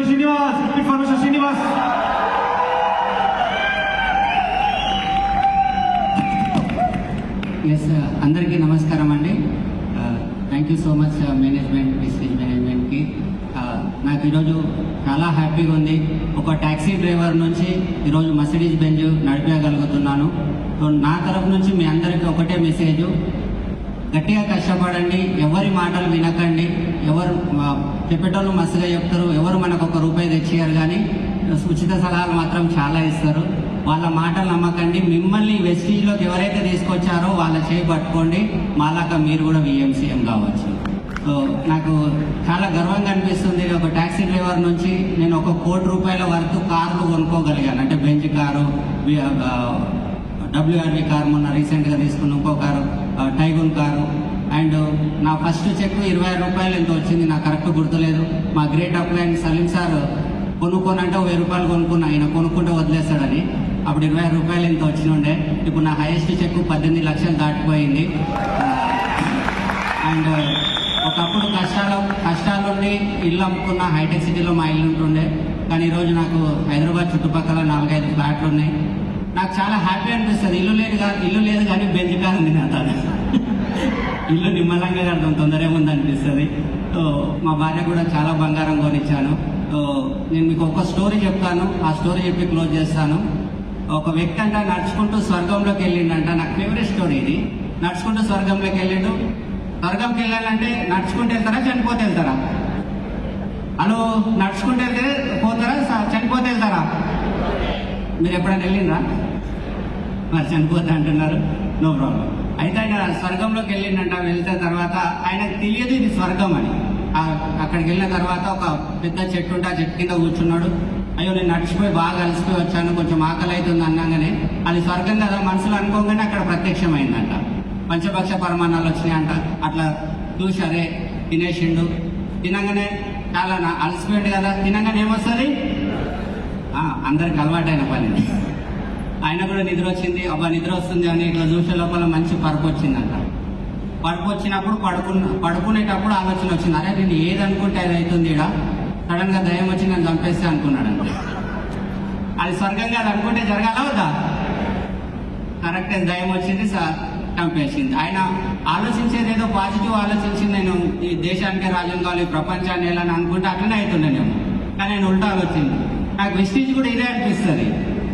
Srinivas. Information Srinivas. Yes, అందరికీ నమస్కారం అండి. Thank you so much management, Vistage మేనేజ్మెంట్కి. నాకు ఈరోజు చాలా హ్యాపీగా ఉంది. ఒక ట్యాక్సీ డ్రైవర్ నుంచి ఈరోజు మర్సిడీస్ బెంజ్ నడిపేయగలుగుతున్నాను. సో నా తరఫు నుంచి మీ అందరికీ ఒకటే మెసేజ్, గట్టిగా కష్టపడండి, ఎవరి మాటలు వినకండి. ఎవరు చెప్పేటోళ్ళు మస్తుగా చెప్తారు, ఎవరు మనకు ఒక రూపాయి తెచ్చియారు, కానీ ఉచిత సలహాలు మాత్రం చాలా ఇస్తారు. వాళ్ళ మాటలు నమ్మకండి. మిమ్మల్ని వెస్టీజ్లోకి ఎవరైతే తీసుకొచ్చారో వాళ్ళ చేయి పట్టుకోండి. మాలాగా మీరు కూడా విఎంసీఎం కావచ్చు. సో నాకు చాలా గర్వంగా అనిపిస్తుంది. ఒక ట్యాక్సీ డ్రైవర్ నుంచి నేను ఒక ₹1,00,00,000 వరకు కార్లు కొనుక్కోగలిగాను. అంటే బెంజ్ కారు, WRV కారు, మొన్న రీసెంట్గా తీసుకున్న ఇంకో కారు టైగూన్ కారు. అండ్ నా ఫస్ట్ చెక్ ₹20 ఎంతో వచ్చింది, నాకు కరెక్ట్ గుర్తులేదు. మా గ్రేట్ అప్లైన్ సలీం సార్ కొనుక్కోనంటే ₹1000 కొనుక్కున్నా, ఆయన కొనుక్కుంటే వదిలేస్తాడని. అప్పుడు ₹20 ఎంత వచ్చినుండే. ఇప్పుడు నా హైయెస్ట్ చెక్ 18 లక్షలు దాటిపోయింది. అండ్ ఒకప్పుడు కష్టాలుండి ఇల్లు అమ్ముకున్న, హైటెక్ సిటీలో మా ఇల్లు ఉంటుండే. కానీ ఈరోజు నాకు హైదరాబాద్ చుట్టుపక్కల 4-5 ఫ్లాట్లు ఉన్నాయి. నాకు చాలా హ్యాపీ అనిపిస్తుంది. ఇల్లు లేదు కానీ బెంజ్ కారు ఉంది నా తాను. ఇల్లు నిమ్మలంగా కడతాం, తొందరగా ఉంది అనిపిస్తుంది. సో మా భార్య కూడా చాలా బంగారం కొనిచ్చాను. సో నేను మీకు ఒక స్టోరీ చెప్తాను, ఆ స్టోరీ చెప్పి క్లోజ్ చేస్తాను. ఒక వ్యక్తి అంట నడుచుకుంటూ స్వర్గంలోకి వెళ్ళిండంట. నాకు ఫేవరెట్ స్టోరీ ఇది. నడుచుకుంటూ స్వర్గంలోకి వెళ్ళిండు. స్వర్గంకి వెళ్ళాలంటే నడుచుకుంటూ వెళ్తారా, చనిపోతే వెళ్తారా? హలో, నడుచుకుంటూ వెళ్తే పోతారా, చనిపోతే వెళ్తారా? మీరు ఎప్పుడైనా వెళ్ళిండ్రా? మరి చనిపోతే అంటున్నారు, నో ప్రాబ్లం. అయితే ఆయన స్వర్గంలోకి వెళ్ళిండంట. వెళ్తే తర్వాత ఆయనకు తెలియదు ఇది స్వర్గం అని. అక్కడికి వెళ్ళిన తర్వాత ఒక పెద్ద చెట్టు ఉంటే ఆ చెట్టు కింద కూర్చున్నాడు. అయ్యో, నేను నడిచిపోయి బాగా అలసిపోయి వచ్చాను, కొంచెం ఆకలి అవుతుంది అన్నాగానే అది స్వర్గం కదా మనసులో అనుకోగానే అక్కడ ప్రత్యక్షమైందంట. పంచభక్ష పరమాణాలు వచ్చినాయంట. అట్లా చూసి అరే తినేసిండు. తినగానే చాలా అలసిపోయిండు కదా, తినగానే ఏమొస్తుంది? అందరికి అలవాటైన పని. ఆయన కూడా నిద్ర వచ్చింది. అబ్బా నిద్ర వస్తుంది అని ఇట్లా చూసే లోపల మంచి పరుపు వచ్చిందంట. పరుపు వచ్చినప్పుడు పడుకునేటప్పుడు ఆలోచన వచ్చింది, అరే నేను ఏది అనుకుంటే అది అవుతుంది. ఇక్కడ సడన్ గా దయ్యం వచ్చి నేను చంపేస్తే అనుకున్నాడంట. అది స్వర్గం కాదు, అనుకుంటే జరగాల వద్దా? కరెక్ట్, దయ్యం వచ్చింది, చంపేసింది. ఆయన ఆలోచించేది ఏదో పాజిటివ్ ఆలోచించి నేను ఈ దేశానికే రాజ్యం కావాలి, ప్రపంచాన్ని వెళ్ళని అనుకుంటే అట్లనే అవుతుండేనేమో. కానీ ఆయన ఉల్టా ఆలోచింది. నాకు వెస్టీజ్ కూడా ఇదే అనిపిస్తుంది.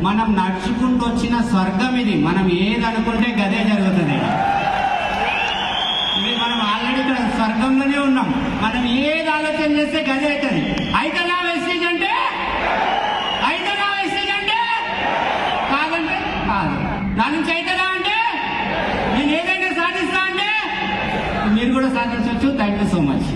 మనం నడుచుకుంటూ వచ్చిన స్వర్గం ఇది. మనం ఏది అనుకుంటే గదే జరుగుతుంది. ఇది మనం ఆల్రెడీ ఇక్కడ స్వర్గంలోనే ఉన్నాం. మనం ఏది ఆలోచన చేస్తే గదే అవుతుంది. అయితే నా వెస్టీజ్ అంటే కాదంటే కాదు. దాని నుంచి అయితేనా అంటే నేను ఏదైనా సాధిస్తా అంటే మీరు కూడా సాధించవచ్చు. Thank you so much.